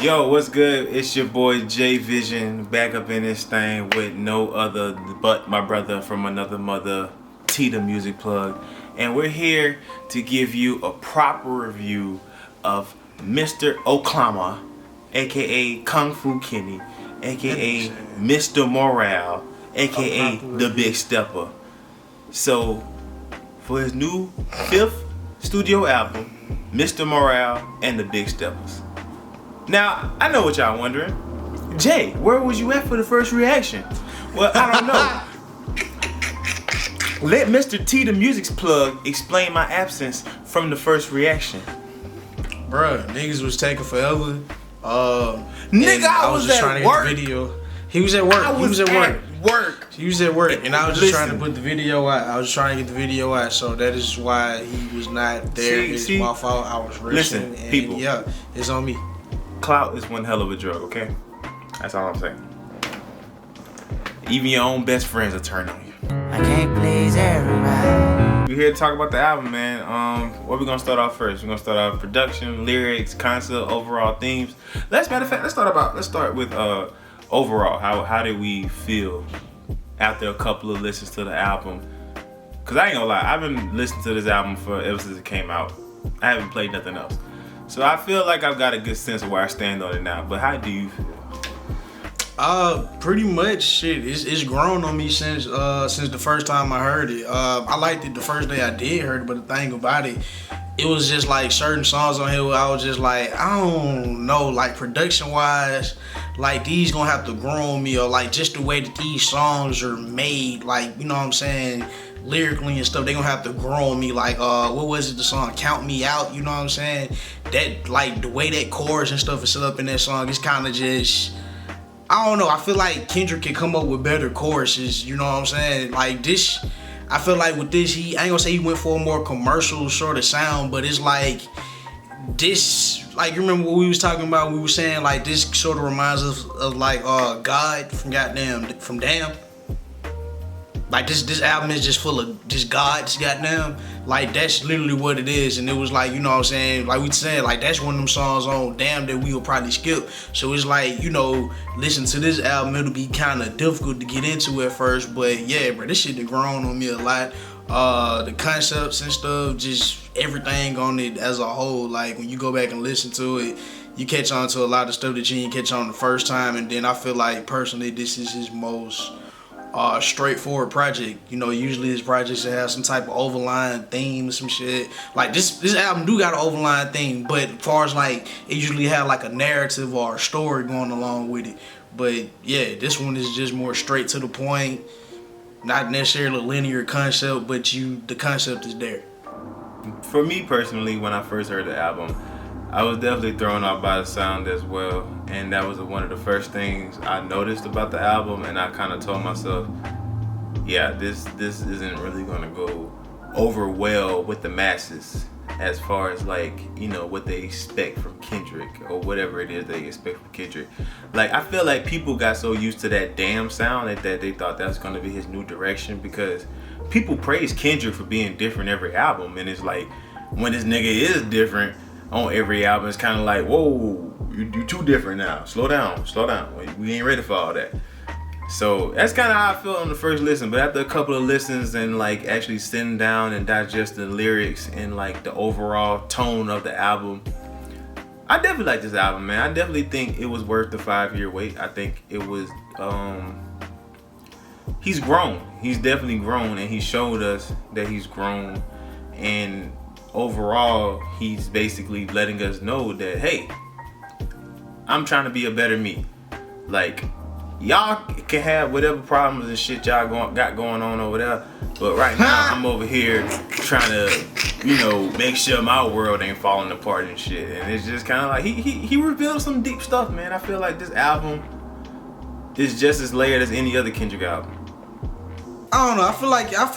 Yo, what's good? It's your boy J Vision back up in this thing with no other but my brother from another mother, T the Music Plug. And we're here to give you a proper review of Mr. Oklama, aka Kung Fu Kenny, aka Mr. Morale, aka The Big Stepper. So, for his new 5th studio album, Mr. Morale and The Big Steppers. Now, I know what y'all wondering. Jay, where was you at for the first reaction? Well, I don't know. Let Mr. T the Music's Plug explain my absence from the first reaction. Bruh, niggas was taking forever. Nigga, I was just at trying to work. get the video. He was at work. He was at work, and I was just trying to put the video out. I was trying to get the video out, so that is why he was not there. It's my fault. I was rushing. Listen, people. Yeah, it's on me. Clout is one hell of a drug, okay? That's all I'm saying. Even your own best friends will turn on you. I can't please everybody. We're here to talk about the album, man. What we gonna start off first? We're gonna start off production, lyrics, concept, overall themes. Matter of fact, let's start with overall. How did we feel after a couple of listens to the album? Cause I ain't gonna lie, I've been listening to this album ever since it came out. I haven't played nothing else. So I feel like I've got a good sense of where I stand on it now. But how do you feel? Pretty much shit. It's grown on me since the first time I heard it. I liked it the first day I did hear it, but the thing about it, it was just like certain songs on here where I was just like, I don't know, like production wise, like these gonna have to grow on me, or like just the way that these songs are made, like, you know what I'm saying, lyrically and stuff, they gonna have to grow on me. Like what was it, the song Count Me Out, you know what I'm saying? That, like, the way that chorus and stuff is set up in that song, it's kind of just, I don't know, I feel like Kendrick can come up with better choruses, you know what I'm saying? Like this, I feel like with this, I ain't gonna say he went for a more commercial sort of sound, but it's like this, like, you remember what we was talking about, we were saying like this sort of reminds us of like God from Damn. Like this album is just full of just gods, goddamn. Like that's literally what it is. And it was like, you know what I'm saying, like we said, like that's one of them songs on Damn that we will probably skip. So it's like, you know, listen to this album, it'll be kind of difficult to get into at first. But yeah, bro, this shit has grown on me a lot. The concepts and stuff, just everything on it as a whole. Like when you go back and listen to it, you catch on to a lot of stuff that you didn't catch on the first time. And then I feel like personally, this is his most straightforward project. You know, usually his projects have some type of overlying theme or some shit. Like this album do got an overlying theme, but as far as like, it usually have like a narrative or a story going along with it. But yeah, this one is just more straight to the point, not necessarily a linear concept, but the concept is there. For me personally, when I first heard the album, I was definitely thrown off by the sound as well, and that was one of the first things I noticed about the album, and I kind of told myself, yeah, this isn't really gonna go over well with the masses as far as like, you know, what they expect from Kendrick or whatever it is they expect from Kendrick. Like, I feel like people got so used to that Damn sound that they thought that was gonna be his new direction, because people praise Kendrick for being different every album, and it's like, when this nigga is different on every album, it's kind of like, whoa, you too different now. Slow down. We ain't ready for all that. So that's kind of how I felt on the first listen. But after a couple of listens and like actually sitting down and digesting the lyrics and like the overall tone of the album, I definitely like this album, man. I definitely think it was worth the 5-year wait. I think it was, he's grown. He's definitely grown, and he showed us that he's grown. And overall, he's basically letting us know that, hey, I'm trying to be a better me. Like, y'all can have whatever problems and shit y'all got going on over there, but right now I'm over here trying to, you know, make sure my world ain't falling apart and shit. And it's just kind of like he revealed some deep stuff, man. I feel like this album is just as layered as any other Kendrick album. I don't know. I feel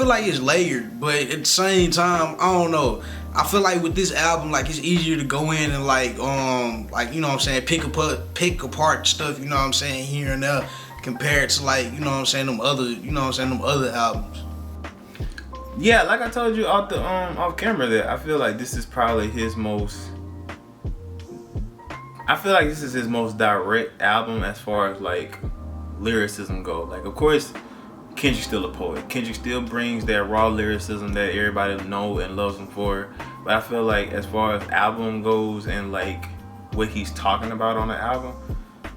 like it's layered, but at the same time, I don't know. I feel like with this album, like, it's easier to go in and like you know what I'm saying, pick apart stuff, you know what I'm saying, here and there, compared to like, you know what I'm saying, them other albums. Yeah, like I told you off camera, that I feel like this is probably his most I feel like this is his most direct album as far as like lyricism go. Like, of course, Kendrick's still a poet. Kendrick still brings that raw lyricism that everybody know and loves him for. But I feel like as far as album goes and like what he's talking about on the album,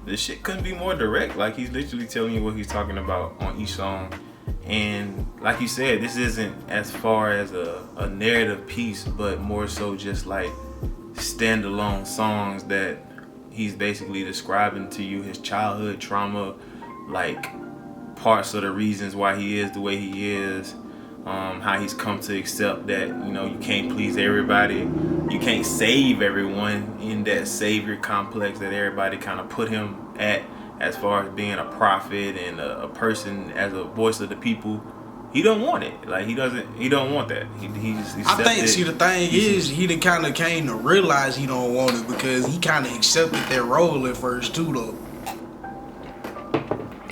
this shit couldn't be more direct. Like, he's literally telling you what he's talking about on each song. And like you said, this isn't as far as a narrative piece, but more so just like standalone songs that he's basically describing to you his childhood trauma, like parts of the reasons why he is the way he is, how he's come to accept that, you know, you can't please everybody, you can't save everyone in that savior complex that everybody kind of put him at, as far as being a prophet and a person as a voice of the people. He don't want it. Like, he don't want that. I think, see, the thing is, he done kind of came to realize he don't want it because he kind of accepted that role at first too, though.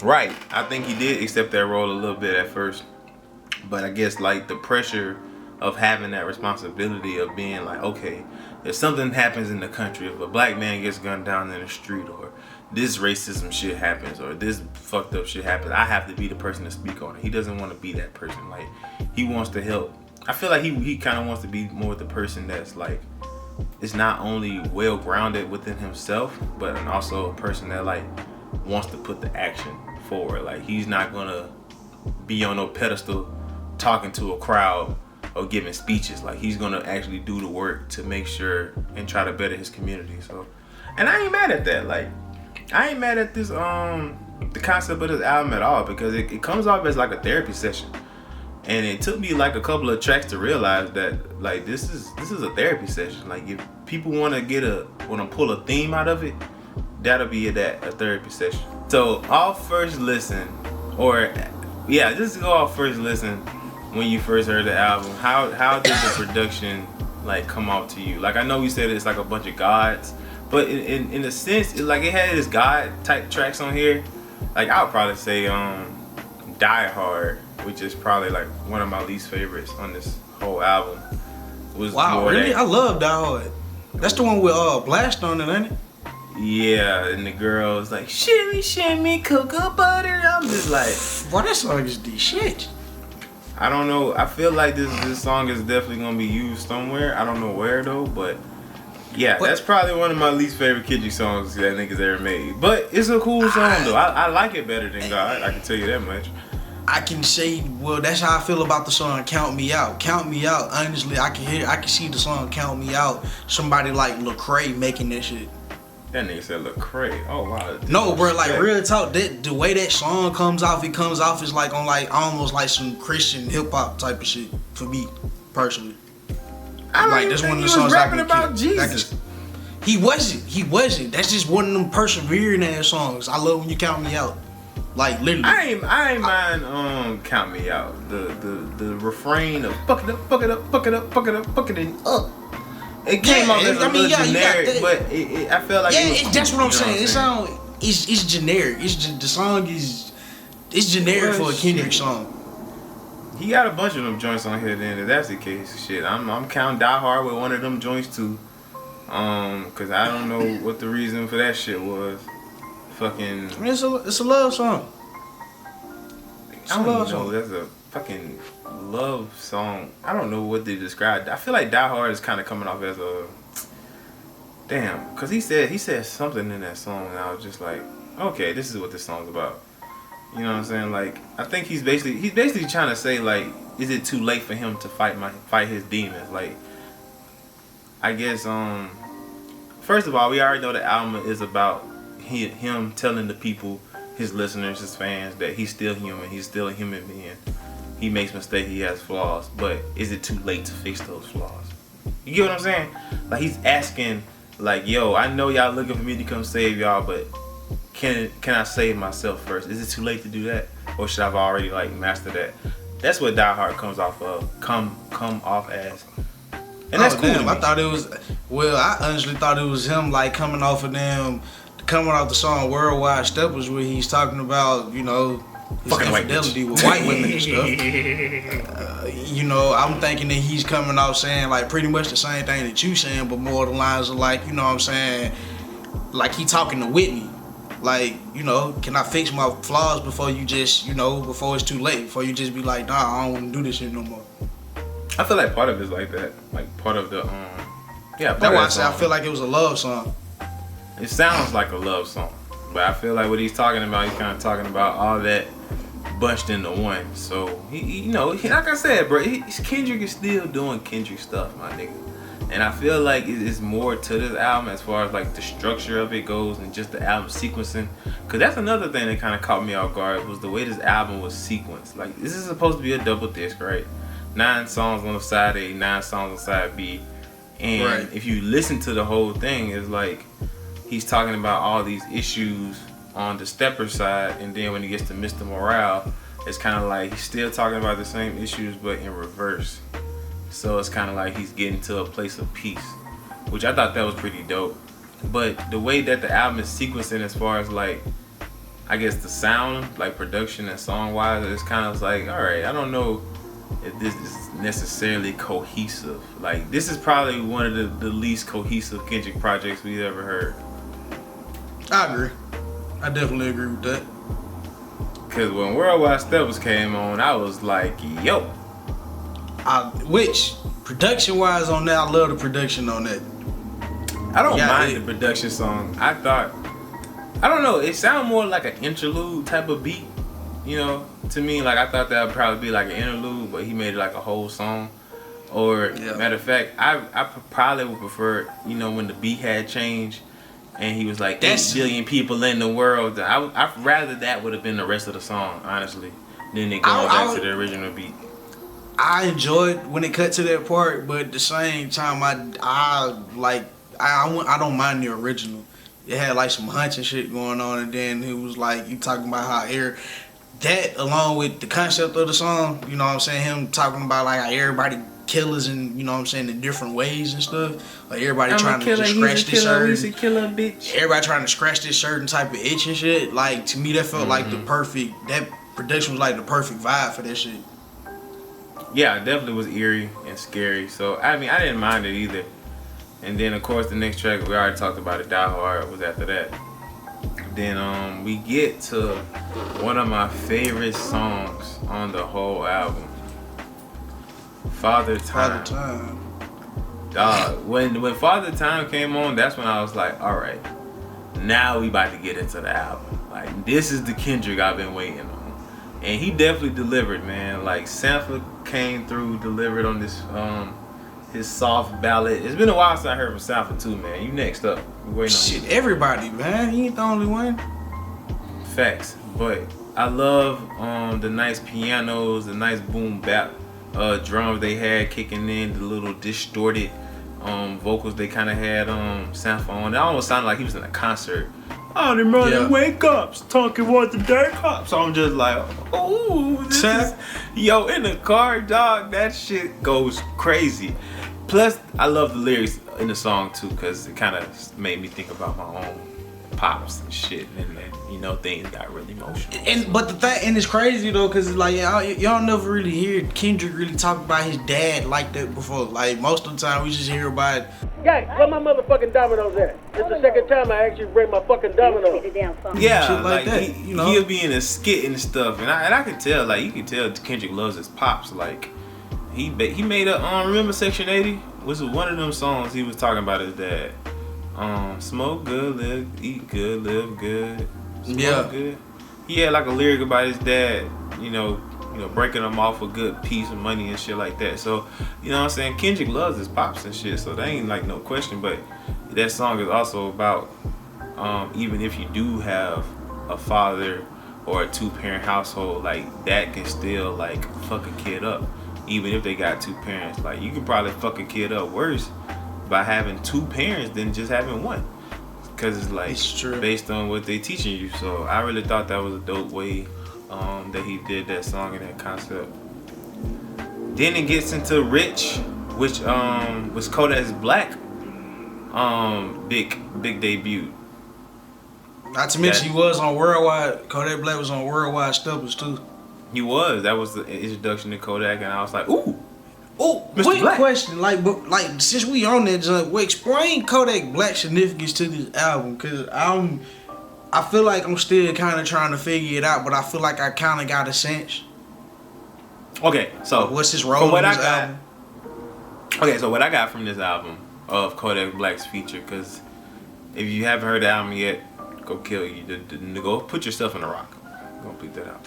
Right. I think he did accept that role a little bit at first. But I guess, like, the pressure of having that responsibility of being like, okay, if something happens in the country, if a black man gets gunned down in the street, or this racism shit happens, or this fucked up shit happens, I have to be the person to speak on it. He doesn't want to be that person. Like, he wants to help. I feel like he kind of wants to be more the person that's like, is not only well grounded within himself, but also a person that like wants to put the action forward. Like, he's not gonna be on no pedestal talking to a crowd or giving speeches. Like, he's gonna actually do the work to make sure and try to better his community. So, and I ain't mad at that. Like, I ain't mad at this the concept of this album at all, because it comes off as like a therapy session. And it took me like a couple of tracks to realize that like this is a therapy session. Like, if people wanna pull a theme out of it, that'll be a therapy session. So off first listen, or yeah, just go off first listen. When you first heard the album, how did the production like come out to you? Like, I know you said it's like a bunch of gods, but in a sense, it had this God type tracks on here. Like, I would probably say Die Hard, which is probably like one of my least favorites on this whole album. Wow, really? I love Die Hard. That's the one with Blast on it, ain't it? Yeah, and the girl is like, shimmy, shimmy, cocoa butter. I'm just like, boy, that song is the shit. I don't know. I feel like this song is definitely gonna be used somewhere. I don't know where though, but yeah, that's probably one of my least favorite Kendrick songs that niggas ever made. But it's a cool song though. I like it better than God. I can tell you that much. I can say, well, that's how I feel about the song Count Me Out. Count Me Out, honestly, I can see the song Count Me Out. Somebody like Lecrae making that shit. That nigga said Lecrae. Oh wow. No, bro, like real talk. The way that song comes off, it comes off as like on like almost like some Christian hip hop type of shit for me personally. That's one of the songs rapping about Jesus. He wasn't. That's just one of them persevering ass songs. I love When You Count Me Out. Like, literally. I ain't mind Count Me Out. The refrain of fuck it up, fuck it up, fuck it up, fuck it up, fuck it up. It came off as a little generic, but I feel like that's what I'm saying. It's generic. The song is generic for a Kendrick song. He got a bunch of them joints on here. Then if that's the case, shit, I'm counting Die Hard with one of them joints too. Cause I don't know what the reason for that shit was. Fucking. I mean, it's a love song. I don't even know. That's a fucking love song. I don't know what they described. I feel like Die Hard is kind of coming off as a damn, cause he said something in that song, and I was just like, okay, this is what this song's about. You know what I'm saying? Like, I think he's basically trying to say, like, is it too late for him to fight his demons? Like, I guess first of all, we already know the album is about him telling the people, his listeners, his fans, that he's still human, he's still a human being. He makes mistakes, he has flaws, but is it too late to fix those flaws? You get what I'm saying? Like, he's asking, like, yo, I know y'all looking for me to come save y'all, but can I save myself first? Is it too late to do that? Or should I've already, like, mastered that? That's what Die Hard comes off of, come off as. And that's cool. Damn, I thought it was, I honestly thought it was him, like, coming off the song Worldwide Steppers, where he's talking about, you know, his infidelity with white women and stuff. You know, I'm thinking that he's coming off saying like pretty much the same thing that you saying, but more the lines of like, you know what I'm saying, like he talking to Whitney. Like, you know, can I fix my flaws before you just, you know, before it's too late, before you just be like, nah, I don't want to do this shit no more. I feel like part of it's like that. Like part of the yeah. That's why I say I feel like it was a love song. It sounds like a love song, but I feel like what he's talking about, he's kind of talking about all that bunched into one. So he you know, like I said, bro, Kendrick is still doing Kendrick stuff, my nigga. And I feel like it's more to this album as far as like the structure of it goes and just the album sequencing. Cause that's another thing that kind of caught me off guard was the way this album was sequenced. Like this is supposed to be a double disc, right? 9 songs on the side A, 9 songs on side B. And right. If you listen to the whole thing, it's like he's talking about all these issues on the Stepper side, and then when he gets to Mr. Morale, it's kind of like he's still talking about the same issues but in reverse. So it's kind of like he's getting to a place of peace, which I thought that was pretty dope. But the way that the album is sequencing as far as like, I guess the sound, like production and song wise, it's kind of like, all right, I don't know if this is necessarily cohesive. Like this is probably one of the least cohesive Kendrick projects we've ever heard. I agree. I definitely agree with that. Cause when Worldwide Steppers came on, I was like, yo. Which production wise on that, I love the production on that. I don't mind the production song. I don't know, it sounded more like an interlude type of beat, you know, to me. Like I thought that would probably be like an interlude, but he made it like a whole song. Or matter of fact, I probably would prefer, you know, when the beat had changed and he was like 8 billion people in the world. I'd rather that would have been the rest of the song, honestly, than it going back to the original beat. I enjoyed when it cut to that part, but at the same time, I don't mind the original. It had like some hunch and shit going on, and then it was like you talking about how that along with the concept of the song, you know what I'm saying, him talking about like how everybody killers and you know what I'm saying in different ways and stuff. Like everybody trying to just scratch this certain. He's a killer, bitch. Everybody trying to scratch this certain type of itch and shit. Like to me, that felt like the perfect. That production was like the perfect vibe for that shit. Yeah, it definitely was eerie and scary. So I mean, I didn't mind it either. And then of course the next track we already talked about it, Die Hard, was after that. Then we get to one of my favorite songs on the whole album, Father Time. Father Time. Dog, when Father Time came on, that's when I was like, all right, now we about to get into the album. Like this is the Kendrick I've been waiting on. And he definitely delivered, man. Like Sampler came through, delivered on this his soft ballad. It's been a while since I heard from Sampler too, man. You next up. We waiting on Shit, you. everybody, man. He ain't the only one. Facts. But I love the nice pianos, the nice boom bap drums they had kicking in, the little distorted vocals they kind of had Sampler on. It almost sounded like he was in a concert. Oh, them running wake ups, talking what the dirt cops. So I'm just like, ooh, this is, yo, in the car, dog, that shit goes crazy. Plus, I love the lyrics in the song too, cause it kind of made me think about my own pops and shit, and then, you know, things got really emotional. But the thing, and it's crazy though, cause it's like y'all never really hear Kendrick really talk about his dad like that before. Like most of the time, we just hear about. Gang, where my motherfucking dominoes at? It's the second time I asked you to bring my fucking dominoes. Yeah, shit like that, he, you know? He'll be in a skit and stuff, and I can tell, like you can tell Kendrick loves his pops. Like he made a remember Section 80 was one of them songs he was talking about his dad. Smoke good, live, eat good, live good. Smoke good. He had like a lyric about his dad, you know, breaking him off a good piece of money and shit like that. So, you know what I'm saying? Kendrick loves his pops and shit, so that ain't like no question. But that song is also about even if you do have a father or a 2-parent household, like that can still like fuck a kid up. Even if they got 2 parents, like you can probably fuck a kid up worse by having 2 parents than just having one. Cause it's like based on what they teaching you. So I really thought that was a dope way that he did that song and that concept. Then it gets into Rich, which was Kodak's Black big debut. Not to mention he was on Worldwide. Kodak Black was on Worldwide Steppers too. He was. That was the introduction to Kodak, and I was like, ooh, Oh, Mr. quick Black. question. Like since we on that junk, explain Kodak Black's significance to this album, cause I feel like I'm still kind of trying to figure it out, but I feel like I kind of got a sense. Okay, so What's his role from what in I this got, album? okay, so what I got from this album of Kodak Black's feature, because if you haven't heard the album yet, go kill you. Go put yourself in a rock. Go bleep that out.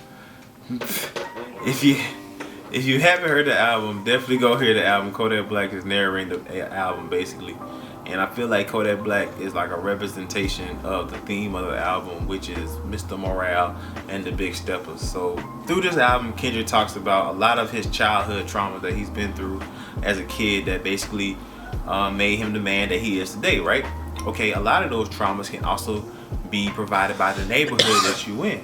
If you haven't heard the album, definitely go hear the album. Kodak Black is narrating the album basically, and I feel like Kodak Black is like a representation of the theme of the album, which is Mr. Morale and the Big Steppers. So through this album, Kendrick talks about a lot of his childhood trauma that he's been through as a kid that basically made him the man that he is today, right? Okay, a lot of those traumas can also be provided by the neighborhood that you in.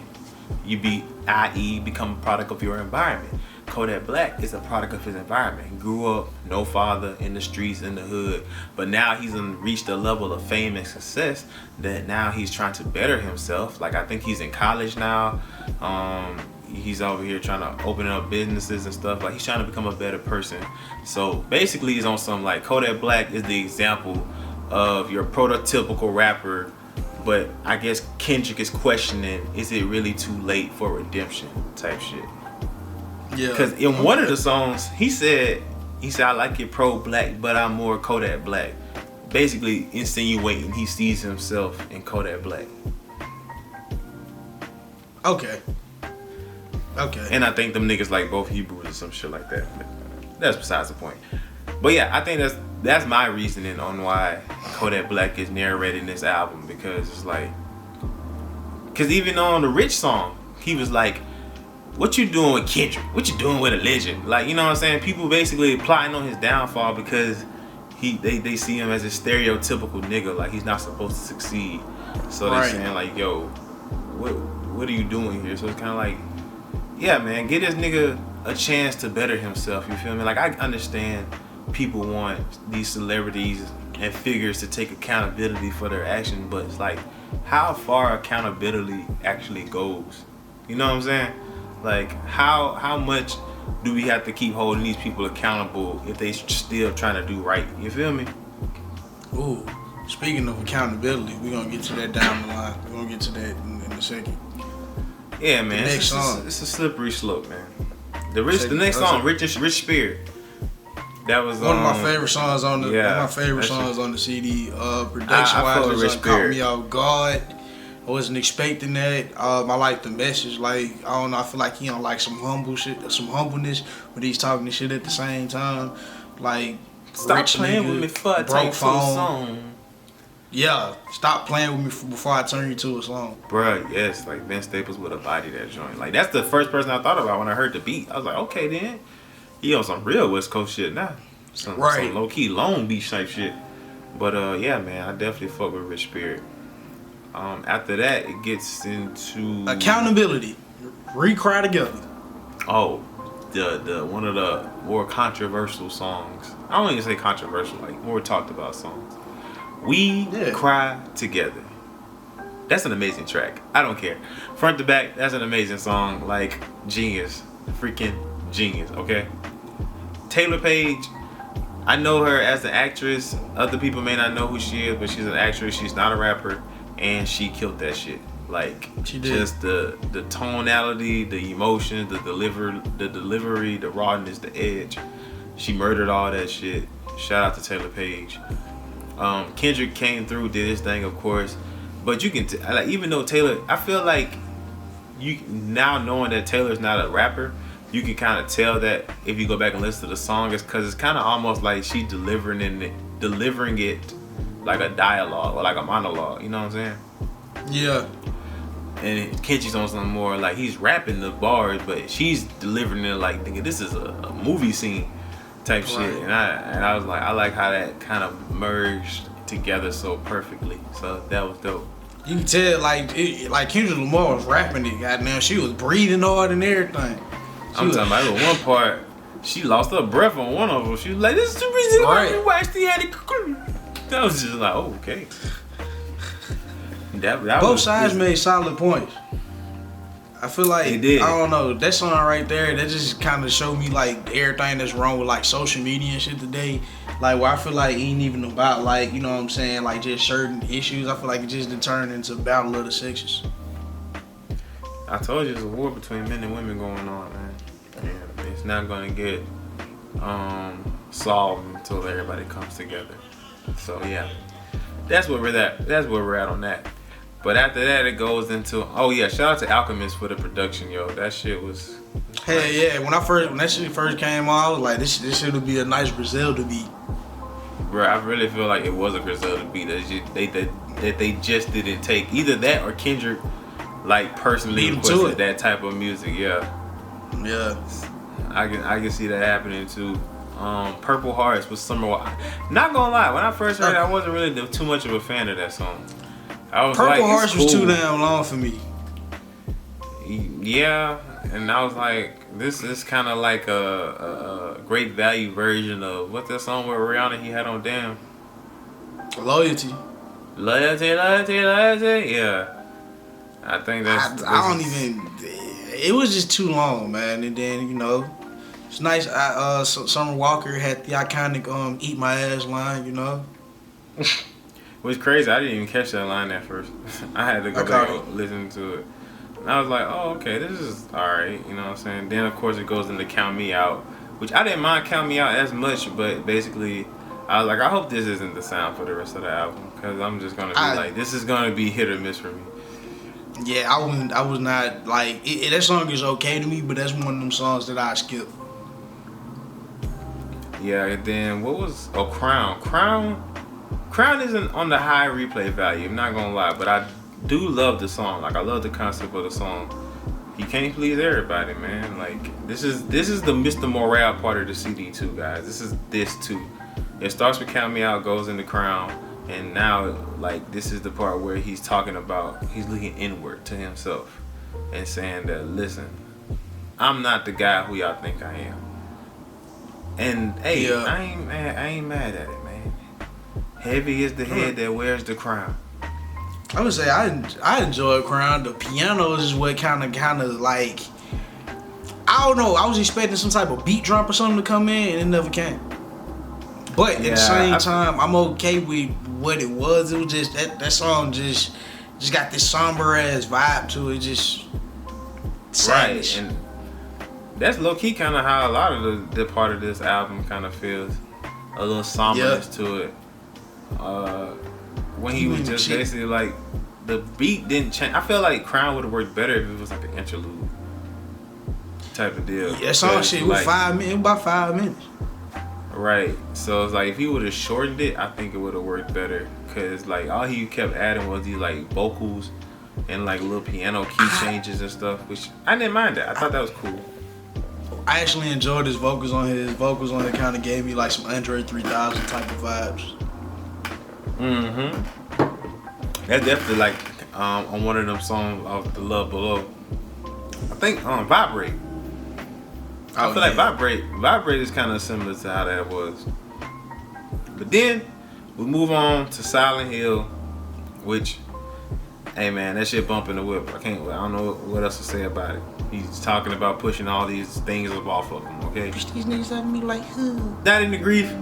I.e. become a product of your environment. Kodak Black is a product of his environment. He grew up, no father, in the streets, in the hood, but now he's reached a level of fame and success that now he's trying to better himself. Like, I think he's in college now. He's over here trying to open up businesses and stuff. Like, he's trying to become a better person. So basically, he's on some like Kodak Black is the example of your prototypical rapper. But I guess Kendrick is questioning, is it really too late for redemption type shit? Yeah. Because in one of the songs, he said, I like it pro-black, but I'm more Kodak Black. Basically insinuating he sees himself in Kodak Black. Okay. And I think them niggas like both Hebrews or some shit like that. But that's besides the point. But yeah, I think that's my reasoning on why Kodak Black is narrating this album, because it's like, because even on the Rich song, he was like, what you doing with Kendrick? What you doing with a legend? Like, you know what I'm saying? People basically plotting on his downfall because they see him as a stereotypical nigga, like he's not supposed to succeed. So they're saying like, yo, what are you doing here? So it's kind of like, yeah, man, get this nigga a chance to better himself. You feel me? Like, I understand people want these celebrities and figures to take accountability for their action, but it's like, how far accountability actually goes? You know what I'm saying? Like, how much do we have to keep holding these people accountable if they still trying to do right? You feel me? Ooh, speaking of accountability, we're gonna get to that down the line. We're gonna get to that in a second. Yeah, man. The next song. It's a slippery slope, man. The next song, Rich Spirit. That was one of my favorite songs on the yeah, one of my favorite songs on the CD. Production I wise, Rich it caught Spirit. me off guard. I wasn't expecting that. I like the message. Like, I don't know. I feel like he on like some humble shit, some humbleness, but he's talking the shit at the same time. Like, stop rich playing nigga, with me before I broke take to a phone. song. Yeah, stop playing with me before I turn you to a song. Bruh, yes, like Vince Staples would have bodied that joint. Like, that's the first person I thought about when I heard the beat. I was like, okay, then he on some real West Coast shit now. Some low key Long Beach type shit. But yeah, man, I definitely fuck with Rich Spirit. After that, it gets into accountability. Recry together. Oh, the one of the more controversial songs. I don't even say controversial, like more talked about songs. We Cry Together. That's an amazing track. I don't care. Front to back, that's an amazing song. Like, genius. Freaking genius, okay? Taylor Page, I know her as an actress. Other people may not know who she is, but she's an actress. She's not a rapper. And she killed that shit. Like, she did. Just the tonality, the emotion, the delivery, the rawness, the edge. She murdered all that shit. Shout out to Taylor Page. Kendrick came through, did his thing, of course. But you can, like, even though Taylor, I feel like you now knowing that Taylor's not a rapper, you can kind of tell that if you go back and listen to the song, it's because it's kind of almost like she delivering it like a dialogue or like a monologue. You know what I'm saying? Yeah. And Kendrick's on something more like he's rapping the bars, but she's delivering it like, nigga, this is a movie scene type shit. And I was like, I like how that kind of merged together so perfectly. So that was dope. You can tell, like Kendrick Lamar was rapping it. Goddamn, she was breathing hard and everything. I'm talking about one part. She lost her breath on one of them. She was like, "This is the reason why we actually had it." That was just like, oh, okay. That both sides made solid points. I feel like He did. I don't know, that song right there, that just kind of showed me like everything that's wrong with like social media and shit today. Like where I feel like it ain't even about like, you know what I'm saying, like just certain issues. I feel like it just did turn into a battle of the sexes. I told you there's a war between men and women going on, man. And it's not gonna get solved until everybody comes together. So yeah, that's where we're at. That's where we're at on that. But after that, it goes into shout out to Alchemist for the production, yo. That shit was. Hell yeah! When that shit first came on, I was like, this shit would be a nice Griselda beat. Bro, I really feel like it was a Griselda beat that they just didn't take either that or Kendrick, like personally requested that type of music. Yeah. Yeah. I can see that happening too. Purple Hearts was Summer. Not gonna lie, when I first heard it, I wasn't really too much of a fan of that song. I was Purple like, Hearts cool. was too damn long for me. Yeah, and I was like, this is kind of like a great value version of what's that song with Rihanna he had on Damn? Loyalty. Loyalty. Yeah, I think that's. I don't even. It was just too long, man. And then it's nice. Summer Walker had the iconic "Eat My Ass" line, What's crazy, I didn't even catch that line at first. I had to go back and listen to it. And I was like, oh, okay, this is alright, you know what I'm saying? Then, of course, it goes into Count Me Out, which I didn't mind Count Me Out as much, but basically, I was like, I hope this isn't the sound for the rest of the album, because I'm just going to be this is going to be hit or miss for me. Yeah, I was not, like, that song is okay to me, but that's one of them songs that I skip. Yeah, and then, Crown? Crown isn't on the high replay value, I'm not gonna lie, but I do love the song. Like I love the concept of the song. He can't please everybody, man. Like this is the Mr. Morale part of the CD too, guys. This too. It starts with Count Me Out, goes into Crown, and now like this is the part where he's talking about he's looking inward to himself and saying that listen, I'm not the guy who y'all think I am. And hey, yeah. I ain't mad at it, man. Heavy is the head that wears the crown. I would say I enjoy Crown. The pianos is what kind of like, I don't know. I was expecting some type of beat drop or something to come in, and it never came. But at the same time, I'm okay with what it was. It was just that song just got this somber ass vibe to it. Just sadness. Right, and that's low key kind of how a lot of the part of this album kind of feels. A little somberness to it. When he was just basically like the beat didn't change. I feel like Crown would have worked better if it was like an interlude type of deal. Yeah, that song shit was 5 minutes, about 5 minutes. Right. So it's like if he would have shortened it, I think it would have worked better. Cause like all he kept adding was these like vocals and like little piano key changes and stuff, which I didn't mind that. I thought that was cool. I actually enjoyed his vocals on it. His vocals on it kind of gave me like some Andre 3000 type of vibes. That's definitely like on one of them songs of The Love Below. I think Vibrate. I feel like Vibrate is kind of similar to how that was. But then we move on to Silent Hill, which, hey man, that shit bumping the whip. I don't know what else to say about it. He's talking about pushing all these things off of him. Okay. Push these niggas at me like who? Not in the Grief,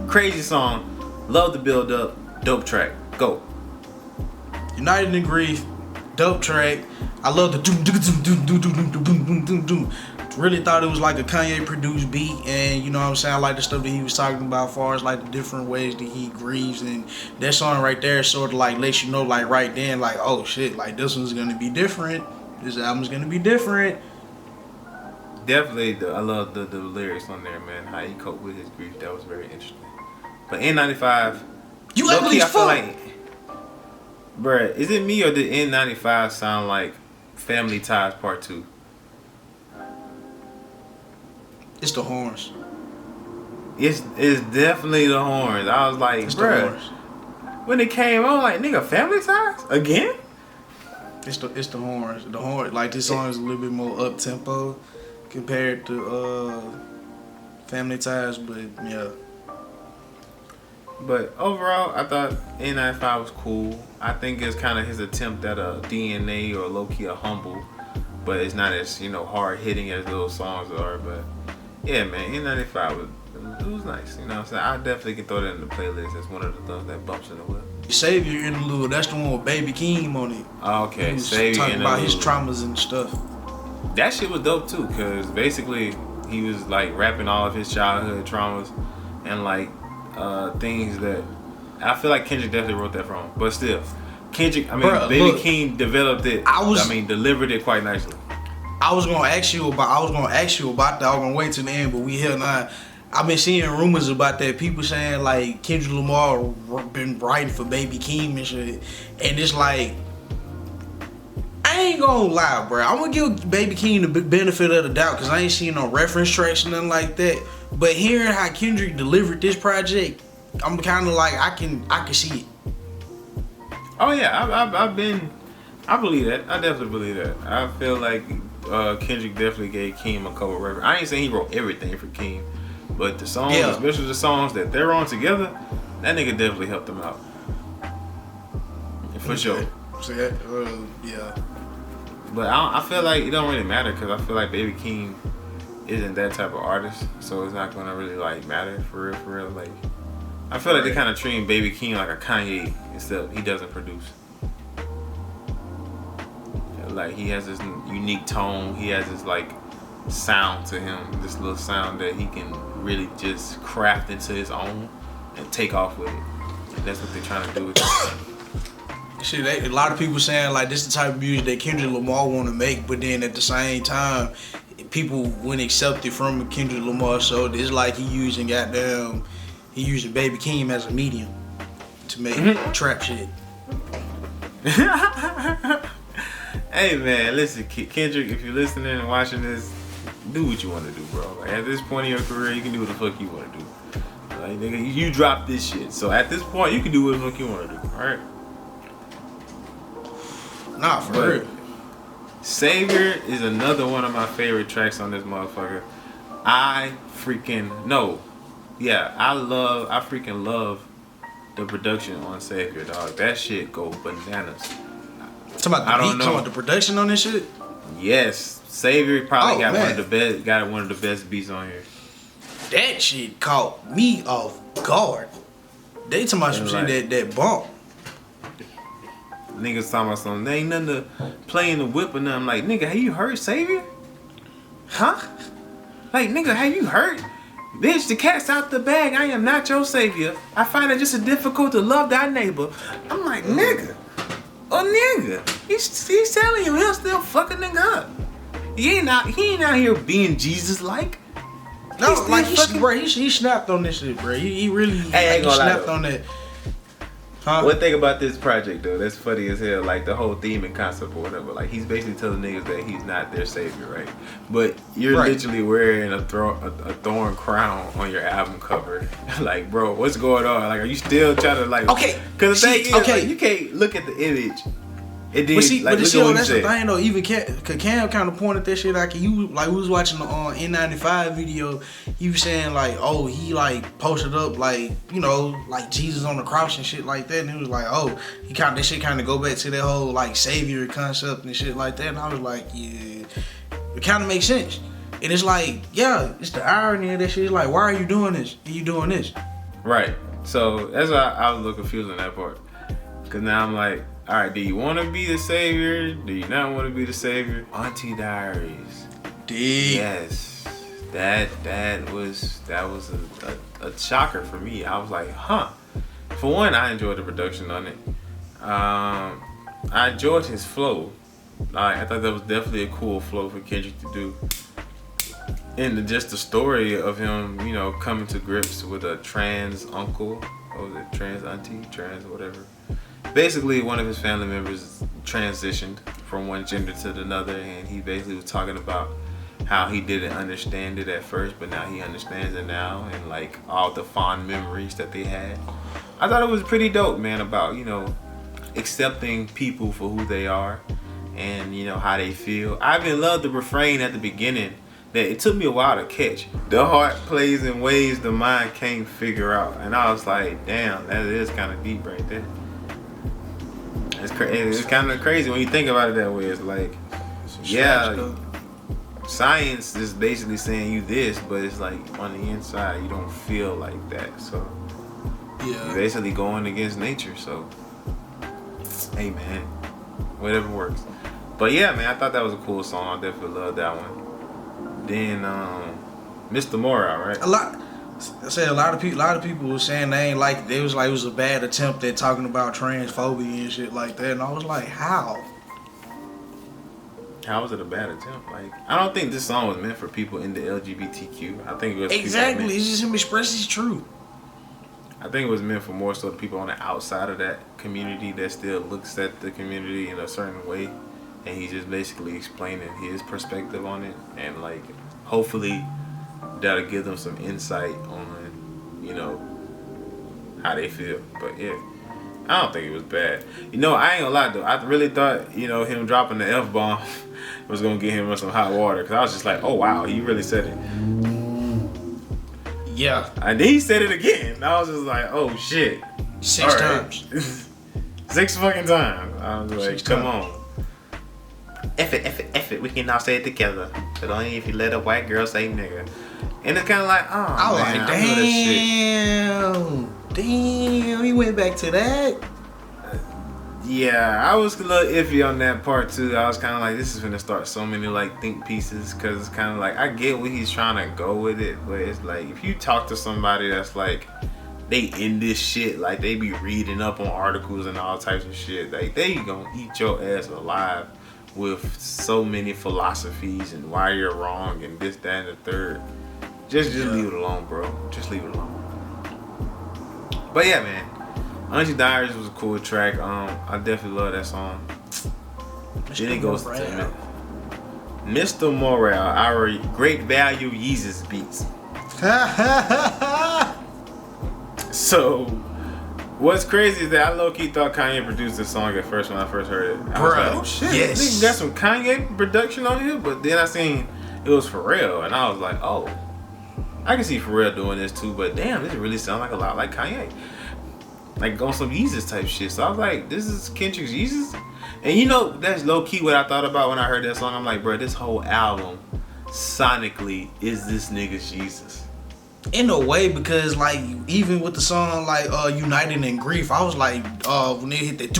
crazy song. Love the build up. Dope track. Go. United in Grief, dope track. I love the doom doom doom doom doom doom doom doom doom. Really thought it was like a Kanye produced beat, and you know what I'm saying, I like the stuff that he was talking about as far as like the different ways that he grieves, and that song right there sort of like lets you know like right then like oh shit, like this one's gonna be different. This album's gonna be different. Definitely, I love the lyrics on there, man. How he coped with his grief, that was very interesting. But N95. You ugly as fuck. Like, bruh, is it me or did N95 sound like Family Ties Part 2? It's the horns. It's definitely the horns. I was like, bruh, when it came on, like, nigga, Family Ties? Again? It's the horns. The horn, like this song is a little bit more up tempo compared to Family Ties, but yeah. But overall, I thought N95 was cool. I think it's kind of his attempt at a DNA or low-key a Humble. but it's not as hard hitting as those songs are. But yeah, man, N95 was nice. You know what I'm saying? I definitely can throw that in the playlist as one of the things that bumps in the whip. Savior Interlude, that's the one with Baby Keem on it. Oh, okay, He was Savior talking about his Interlude. traumas and stuff. That shit was dope too, cause basically he was like rapping all of his childhood traumas and like things that I feel like Kendrick definitely wrote that from. But still, Kendrick, Bruh, Baby look, Keem developed it. Delivered it quite nicely. I was gonna ask you about that. I was gonna wait till the end, but we here now. I've been seeing rumors about that. People saying like Kendrick Lamar been writing for Baby Keem and shit, and it's like, I ain't gonna lie, bro. I'm gonna give Baby Keem the benefit of the doubt because I ain't seen no reference tracks or nothing like that. But hearing how Kendrick delivered this project, I'm kind of like I can see it. Oh yeah, I believe that. I definitely believe that. I feel like Kendrick definitely gave Keem a couple records. I ain't saying he wrote everything for Keem, but the songs, especially the songs that they're on together, that nigga definitely helped them out. For sure. So yeah. But I feel like it don't really matter because I feel like Baby Keem isn't that type of artist, so it's not gonna really like matter for real. Like I feel like they kind of treat Baby Keem like a Kanye, except he doesn't produce. Like he has this unique tone, he has this like sound to him, this little sound that he can really just craft into his own and take off with it. And that's what they're trying to do with it. Shit, a lot of people saying like this is the type of music that Kendrick Lamar want to make, but then at the same time, people wouldn't accept it from Kendrick Lamar. So it's like he using Baby Keem as a medium to make trap shit. Hey man, listen, Kendrick, if you're listening and watching this, do what you want to do, bro. Like, at this point in your career, you can do what the fuck you want to do. Like, nigga, you dropped this shit, so at this point, you can do what the fuck you want to do. All right. Nah, for real. Savior is another one of my favorite tracks on this motherfucker. I freaking love the production on Savior, dog. That shit go bananas. Talking about the production on this shit? Yes. Savior probably got one of the best beats on here. That shit caught me off guard. They talking about some shit that bump. Niggas talking about something. There ain't nothing to play in the whip or nothing. I'm like, nigga, have you heard Savior? Huh? Like, nigga, have you heard? Bitch, the cat's out the bag. I am not your savior. I find it just difficult to love thy neighbor. I'm like, nigga. Oh, nigga. He's telling you he'll still fuck a nigga up. He ain't out here being Jesus-like. No, like he snapped on this shit, bro. He really snapped on that. Huh? One thing about this project though, that's funny as hell, like the whole theme and concept or whatever, like he's basically telling niggas that he's not their savior, right? But you're literally wearing a thorn crown on your album cover. Like, bro, what's going on? Like, are you still trying to like... Okay. Because the thing is, like, you can't look at the image. It did, that's the thing though. Even Cam kind of pointed that shit out. We was watching the N95 video. He was saying like, oh, he like posted up like, you know, like Jesus on the cross and shit like that. And he was like, oh, that shit kind of go back to that whole like savior concept and shit like that. And I was like, yeah, it kind of makes sense. And it's like, yeah, it's the irony of that shit. It's like, why are you doing this? Are you doing this? Right. So that's why I was a little confused on that part. Cause now I'm like, all right, do you want to be the savior? Do you not want to be the savior? Auntie Diaries. Yes, that was a shocker for me. I was like, huh. For one, I enjoyed the production on it. I enjoyed his flow. I thought that was definitely a cool flow for Kendrick to do. And just the story of him, you know, coming to grips with a trans uncle, or was it trans auntie, trans whatever. Basically, one of his family members transitioned from one gender to another, and he basically was talking about how he didn't understand it at first, but now he understands it now, and like all the fond memories that they had. I thought it was pretty dope, man, about, you know, accepting people for who they are and, you know, how they feel. I even loved the refrain at the beginning that it took me a while to catch. The heart plays in ways the mind can't figure out. And I was like, damn, that is kind of deep right there. It's kind of crazy when you think about it that way. It's like, yeah, science is basically saying you this, but it's like on the inside you don't feel like that. So you're basically going against nature. So hey man, whatever works. But yeah, man, I thought that was a cool song. I definitely love that one. Then Mr. Morale, right? A lot of people were saying they ain't like it. They was like it was a bad attempt at talking about transphobia and shit like that. And I was like, how? How was it a bad attempt? Like, I don't think this song was meant for people in the LGBTQ. I think it was exactly. It's just him expressing his truth. I think it was meant for more so the people on the outside of that community that still looks at the community in a certain way, and he's just basically explaining his perspective on it, and like hopefully that'll give them some insight on, you know, how they feel. But yeah, I don't think it was bad. You know, I ain't gonna lie though. I really thought, you know, him dropping the F-bomb was gonna get him in some hot water, because I was just like, oh wow, he really said it. Yeah. And then he said it again. I was just like, oh shit. 6 times. 6 fucking times. I was like, come on. F it. We can all say it together. But only if you let a white girl say nigga. And it's kind of like, oh, I was man, like, I know this shit. damn, he went back to that. Yeah, I was a little iffy on that part too. I was kind of like, this is gonna start so many like think pieces, because it's kind of like, I get what he's trying to go with it, but it's like, if you talk to somebody that's like, they in this shit, like they be reading up on articles and all types of shit, like they gonna eat your ass alive with so many philosophies and why you're wrong and this, that, and the third. Just leave it alone, bro. Just leave it alone. But yeah, man. Auntie Diaries was a cool track. I definitely love that song. Then it goes to Mr. Morale, our Great Value Yeezus beats. So, what's crazy is that I low-key thought Kanye produced this song at first when I first heard it. I was like, oh shit, yes. Nigga got some Kanye production on here, but then I seen it was Pharrell, and I was like, oh, I can see Pharrell doing this too, but damn, this really sounds like a lot like Kanye. Like on some Yeezus type shit. So I was like, this is Kendrick's Yeezus? And you know, that's low-key what I thought about when I heard that song. I'm like, bro, this whole album, sonically, is this nigga's Yeezus. In a way, because like even with the song like United in Grief, I was like, when they hit that,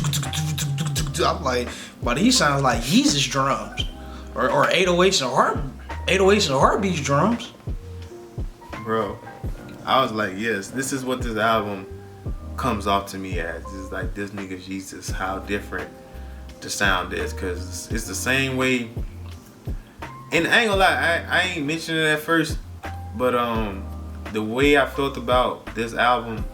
I'm like, but he sounds like Yeezus drums, or 808s and Heartbeats drums. Bro, I was like, yes, this is what this album comes off to me as. It's like, this nigga's Yeezus, how different the sound is, because it's the same way. And I ain't gonna lie, I ain't mentioned it at first, but the way I felt about this album,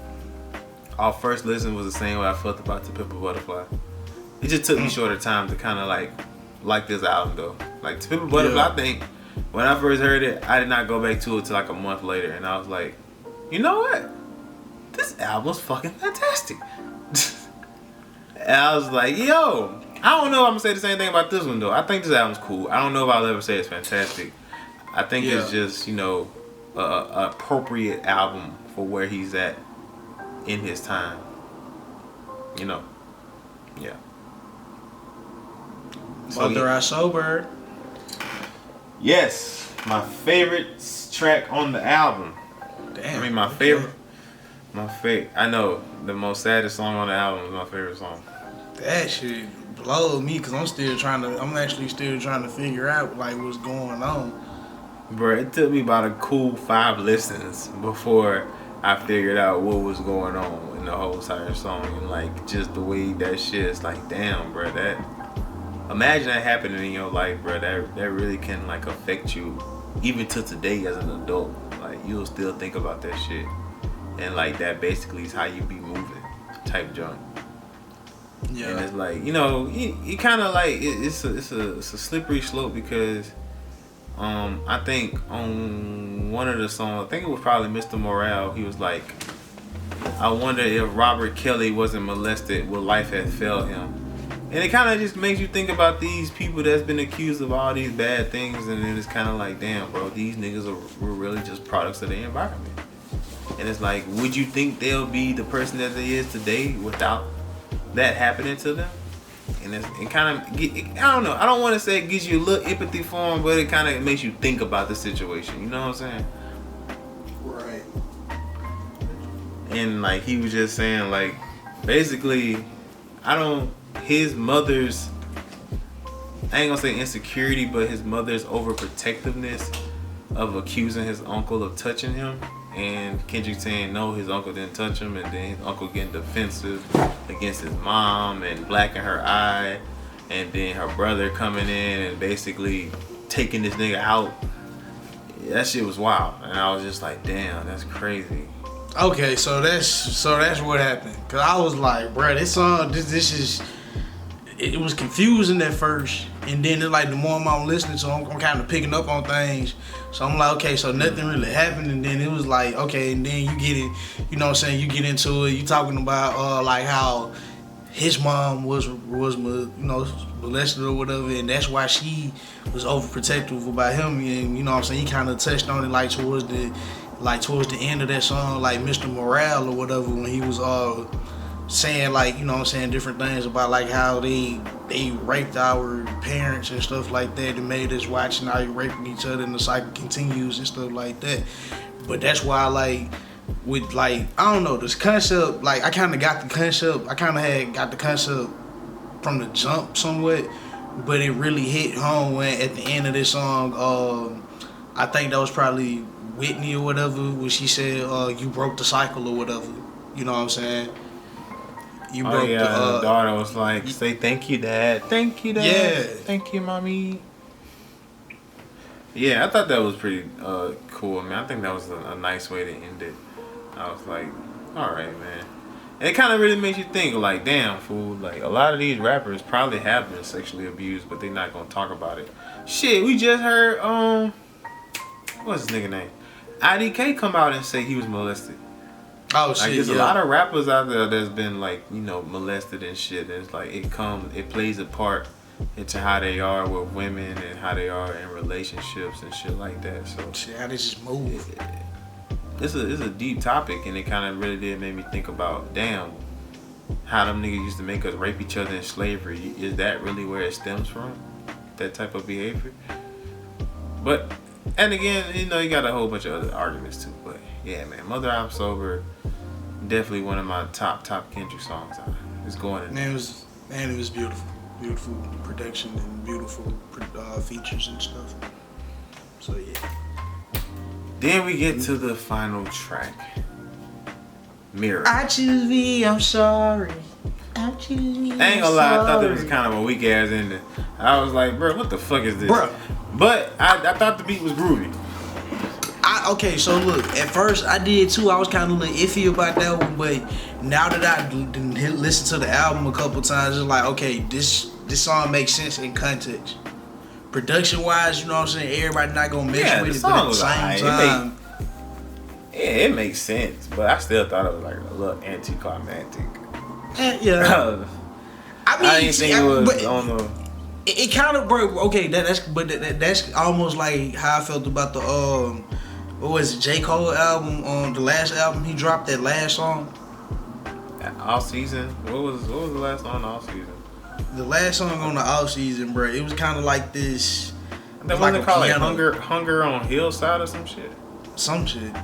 our first listen was the same way I felt about To Pimp a Butterfly. It just took me shorter time to kind of like this album though. Like To Pimp a Butterfly, I think when I first heard it, I did not go back to it till like a month later, and I was like, you know what? This album's fucking fantastic. And I was like, yo, I don't know if I'm gonna say the same thing about this one though. I think this album's cool. I don't know if I'll ever say it's fantastic. I think it's just, you know, a appropriate album for where he's at in his time. You know, yeah. Mother I Sober. Yes, my favorite track on the album. Damn. I mean, my favorite. I know the most saddest song on the album is my favorite song. That shit blowed me, because I'm actually still trying to figure out like what's going on. Bro, it took me about a cool 5 listens before I figured out what was going on in the whole entire song, and like just the way that shit is like, damn, bro, that, imagine that happening in your life, bro. That really can like affect you even to today as an adult. Like you'll still think about that shit, and like that basically is how you be moving type joint. Yeah. And it's like, you know, you kind of like it's a slippery slope, because I think on one of the songs, I think it was probably Mr. Morale, he was like, I wonder if Robert Kelly wasn't molested, would life have failed him? And it kind of just makes you think about these people that's been accused of all these bad things, and then it's kind of like, damn, bro, these niggas were really just products of the environment. And it's like, would you think they'll be the person that they is today without that happening to them? And it kind of, I don't know. I don't want to say it gives you a little empathy for him, but it kind of makes you think about the situation. You know what I'm saying? Right. And like he was just saying, like basically, his mother's, I ain't gonna say insecurity, but his mother's overprotectiveness of accusing his uncle of touching him, and Kendrick saying no, his uncle didn't touch him, and then his uncle getting defensive against his mom and blacking her eye, and then her brother coming in and basically taking this nigga out. That shit was wild, and I was just like, damn, that's crazy. Okay, so that's what happened. Cause I was like, bruh, this song, this is. It was confusing at first, and then it's like the more I'm listening to, I'm kind of picking up on things. So I'm like, okay, so nothing really happened, and then it was like, okay, and then you get it, you know what I'm saying? You get into it. You talking about like how his mom was molested or whatever, and that's why she was overprotective about him, and you know what I'm saying? He kind of touched on it like towards the end of that song, like Mr. Morale or whatever, when he was saying like, you know what I'm saying, different things about like how they raped our parents and stuff like that and made us watch and how they raping each other and the cycle continues and stuff like that. But that's why like with like, I don't know, this concept, like I kind of got the concept, got the concept from the jump somewhat, but it really hit home when at the end of this song, I think that was probably Whitney or whatever, when she said, you broke the cycle or whatever, you know what I'm saying? You broke the daughter was like, say thank you, Dad. Thank you, Dad. Yeah. Thank you, Mommy. Yeah, I thought that was pretty cool, man. I think that was a nice way to end it. I was like, all right, man. And it kind of really makes you think, like, damn, fool. Like, a lot of these rappers probably have been sexually abused, but they're not going to talk about it. Shit, we just heard, what's his nigga name? IDK come out and say he was molested. Oh like, shit! There's a lot of rappers out there that's been like, you know, molested and shit. And it's like it plays a part into how they are with women and how they are in relationships and shit like that. So shit, how they just move. It's a deep topic, and it kind of really did make me think about, damn, how them niggas used to make us rape each other in slavery. Is that really where it stems from? That type of behavior. But and again, you know, you got a whole bunch of other arguments too. But yeah, man, Mother I'm Sober. Definitely one of my top Kendrick songs. It's going in. Man, it was beautiful production and beautiful features and stuff. So yeah. Then we get to the final track, Mirror. I choose me, I'm sorry. I choose me. I ain't gonna lie, I thought that was kind of a weak ass ending. I was like, bro, what the fuck is this? Bro. But I thought the beat was groovy. Okay, so look, at first I did too. I was kind of a little iffy about that one, but now that I listened to the album a couple times, it's like, okay, this song makes sense in context. Production wise, you know what I'm saying? Everybody not gonna mess with it, but at the same time, it makes sense. But I still thought it was like a little anticlimactic. Yeah. I didn't think it was. I don't know. It kind of, bro. Okay, that's almost like how I felt about the what was it, J. Cole album, on the last album he dropped, that last song. All Season. What was the last song on All Season? The last song on the All Season, bro. It was kind of like this. That wasn't called like Hunger on Hillside or some shit. Some shit.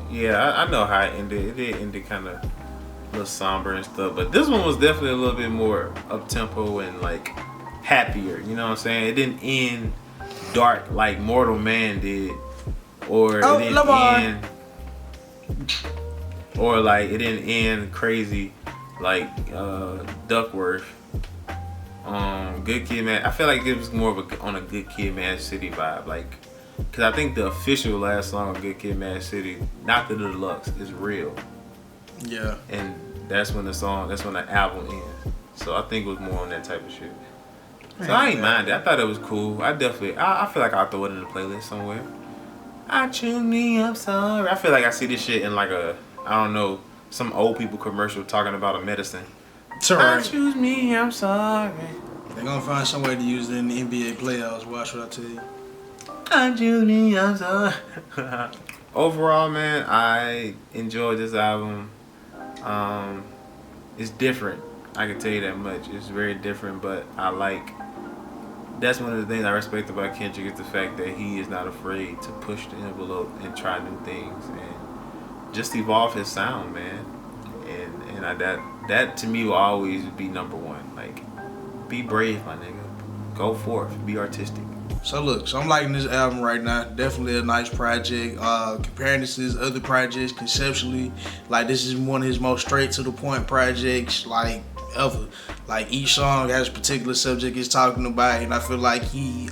Yeah, I know how it ended. It did end kind of a little somber and stuff, but this one was definitely a little bit more up tempo and like happier. You know what I'm saying? It didn't end dark like Mortal Man did. Or it didn't end, or like it didn't end crazy like Duckworth. Good Kid, Man. I feel like it was more of on a Good Kid, Mad City vibe, like, cause I think the official last song of Good Kid, Mad City, not the deluxe, is Real. Yeah. And that's when the album ends. So I think it was more on that type of shit. So I ain't mind it. I thought it was cool. I feel like I'll throw it in the playlist somewhere. I choose me, I'm sorry. I feel like I see this shit in like some old people commercial talking about a medicine. Right. I choose me, I'm sorry. They're gonna find some way to use it in the NBA playoffs. Watch what I tell you. I choose me, I'm sorry. Overall, man, I enjoyed this album. It's different. I can tell you that much. It's very different, but that's one of the things I respect about Kendrick is the fact that he is not afraid to push the envelope and try new things and just evolve his sound, man. And that to me will always be number one. Like, be brave, my nigga. Go forth. Be artistic. So look, I'm liking this album right now. Definitely a nice project. Comparing this to his other projects conceptually, like this is one of his most straight to the point projects like ever. Like each song has a particular subject it's talking about, and I feel like he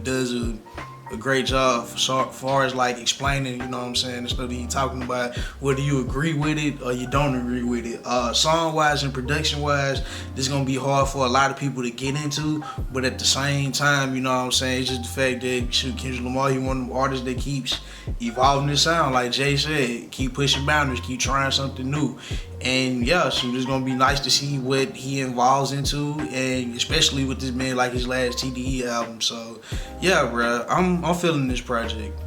does a great job so far as like explaining, you know what I'm saying, the stuff that he's talking about, whether you agree with it or you don't agree with it. Song wise and production wise, this is gonna be hard for a lot of people to get into, but at the same time, you know what I'm saying, it's just the fact that Kendrick Lamar, he one of them artists that keeps evolving his sound, like Jay said, keep pushing boundaries, keep trying something new. And yeah, so it's gonna be nice to see what he evolves into, and especially with this man like his last TDE album. So yeah, bro, I'm feeling this project.